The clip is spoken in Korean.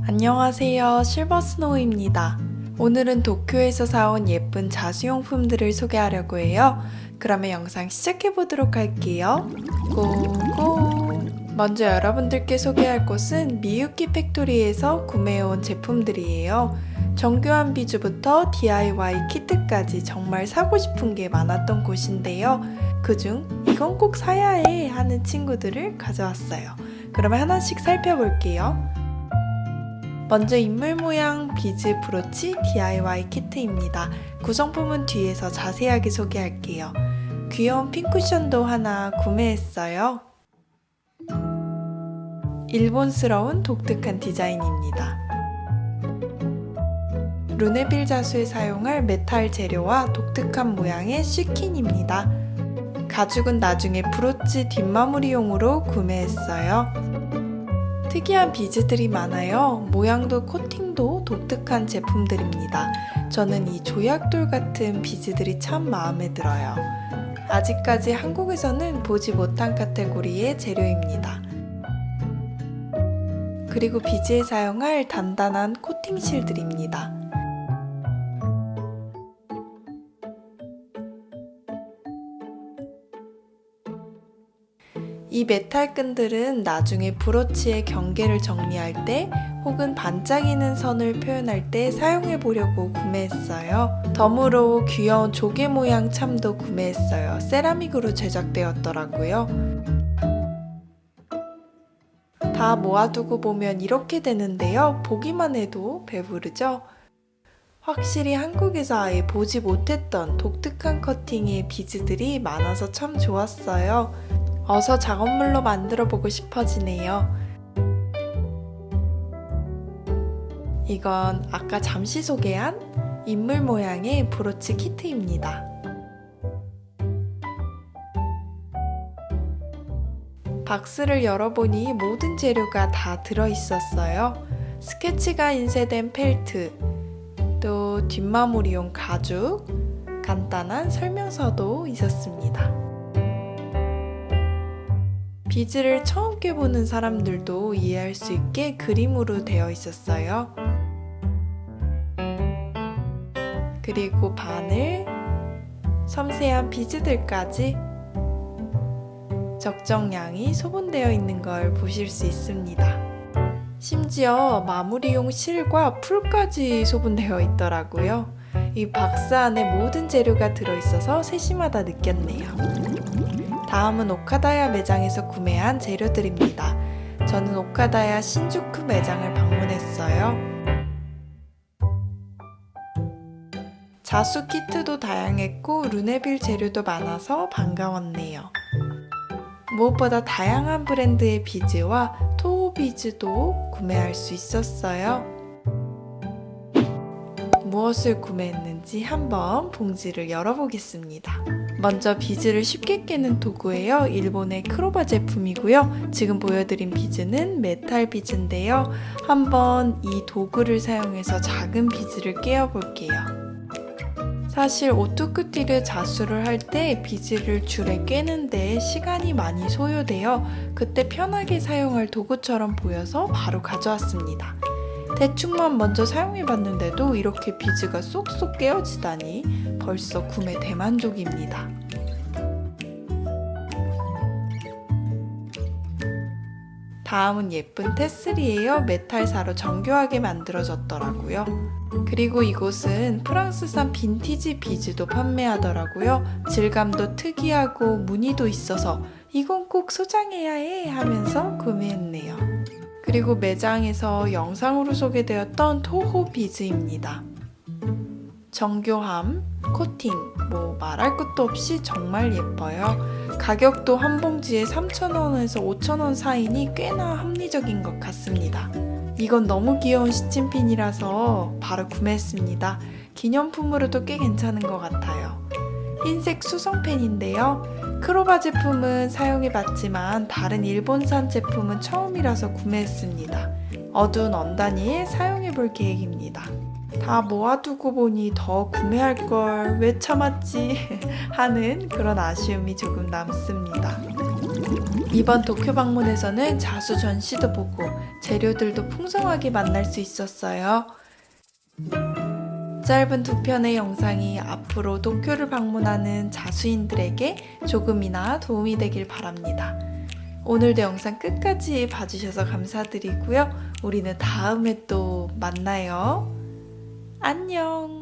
안녕하세요, 실버스노우입니다. 오늘은 도쿄에서 사온 예쁜 자수용품들을 소개하려고 해요. 그러면 영상 시작해보도록 할게요. 고고! 먼저 여러분들께 소개할 곳은 미유키 팩토리에서 구매해온 제품들이에요. 정교한 비주부터 DIY 키트까지 정말 사고 싶은 게 많았던 곳인데요. 그중 이건 꼭 사야 해 하는 친구들을 가져왔어요. 그러면 하나씩 살펴볼게요. 먼저 인물 모양 비즈 브로치 DIY 키트입니다. 구성품은 뒤에서 자세하게 소개할게요. 귀여운 핀 쿠션도 하나 구매했어요. 일본스러운 독특한 디자인입니다. 루네빌 자수에 사용할 메탈 재료와 독특한 모양의 쉬킨입니다. 가죽은 나중에 브로치 뒷마무리용으로 구매했어요. 특이한 비즈들이 많아요. 모양도 코팅도 독특한 제품들입니다. 저는 이 조약돌 같은 비즈들이 참 마음에 들어요. 아직까지 한국에서는 보지 못한 카테고리의 재료입니다. 그리고 비즈에 사용할 단단한 코팅 실들입니다. 이 메탈 끈들은 나중에 브로치의 경계를 정리할 때 혹은 반짝이는 선을 표현할 때 사용해 보려고 구매했어요. 덤으로 귀여운 조개 모양 참도 구매했어요. 세라믹으로 제작되었더라고요. 다 모아두고 보면 이렇게 되는데요. 보기만 해도 배부르죠? 확실히 한국에서 아예 보지 못했던 독특한 커팅의 비즈들이 많아서 참 좋았어요. 어서 작업물로 만들어 보고 싶어지네요. 이건 아까 잠시 소개한 인물 모양의 브로치 키트입니다. 박스를 열어보니 모든 재료가 다 들어있었어요. 스케치가 인쇄된 펠트, 또 뒷마무리용 가죽, 간단한 설명서도 있었습니다. 비즈를 처음 껴보는 사람들도 이해할 수 있게 그림으로 되어 있었어요. 그리고 바늘, 섬세한 비즈들까지 적정량이 소분되어 있는 걸 보실 수 있습니다. 심지어 마무리용 실과 풀까지 소분되어 있더라고요. 이 박스 안에 모든 재료가 들어있어서 세심하다 느꼈네요. 다음은 오카다야 매장에서 구매한 재료들입니다. 저는 오카다야 신주쿠 매장을 방문했어요. 자수 키트도 다양했고 루네빌 재료도 많아서 반가웠네요. 무엇보다 다양한 브랜드의 비즈와 토호 비즈도 구매할 수 있었어요. 무엇을 구매했는지 한번 봉지를 열어보겠습니다. 먼저 비즈를 쉽게 깨는 도구예요. 일본의 크로바 제품이고요. 지금 보여드린 비즈는 메탈 비즈인데요. 한번 이 도구를 사용해서 작은 비즈를 깨어 볼게요. 사실 오뚜쿠티르 자수를 할 때 비즈를 줄에 깨는데 시간이 많이 소요되어 그때 편하게 사용할 도구처럼 보여서 바로 가져왔습니다. 대충만 먼저 사용해봤는데도 이렇게 비즈가 쏙쏙 깨어지다니 벌써 구매 대만족입니다. 다음은 예쁜 테슬이에요. 메탈사로 정교하게 만들어졌더라고요. 그리고 이곳은 프랑스산 빈티지 비즈도 판매하더라고요. 질감도 특이하고 무늬도 있어서 이건 꼭 소장해야 해 하면서 구매했네요. 그리고 매장에서 영상으로 소개되었던 토호 비즈입니다. 정교함, 코팅, 말할 것도 없이 정말 예뻐요. 가격도 한 봉지에 3,000원에서 5,000원 사이니 꽤나 합리적인 것 같습니다. 이건 너무 귀여운 시침핀이라서 바로 구매했습니다. 기념품으로도 꽤 괜찮은 것 같아요. 흰색 수성펜인데요. 크로바 제품은 사용해봤지만 다른 일본산 제품은 처음이라서 구매했습니다. 어두운 원단위에 사용해볼 계획입니다. 다 모아두고 보니 더 구매할 걸 왜 참았지 하는 그런 아쉬움이 조금 남습니다. 이번 도쿄 방문에서는 자수 전시도 보고 재료들도 풍성하게 만날 수 있었어요. 짧은 두 편의 영상이 앞으로 도쿄를 방문하는 자수인들에게 조금이나 도움이 되길 바랍니다. 오늘도 영상 끝까지 봐주셔서 감사드리고요. 우리는 다음에 또 만나요. 안녕!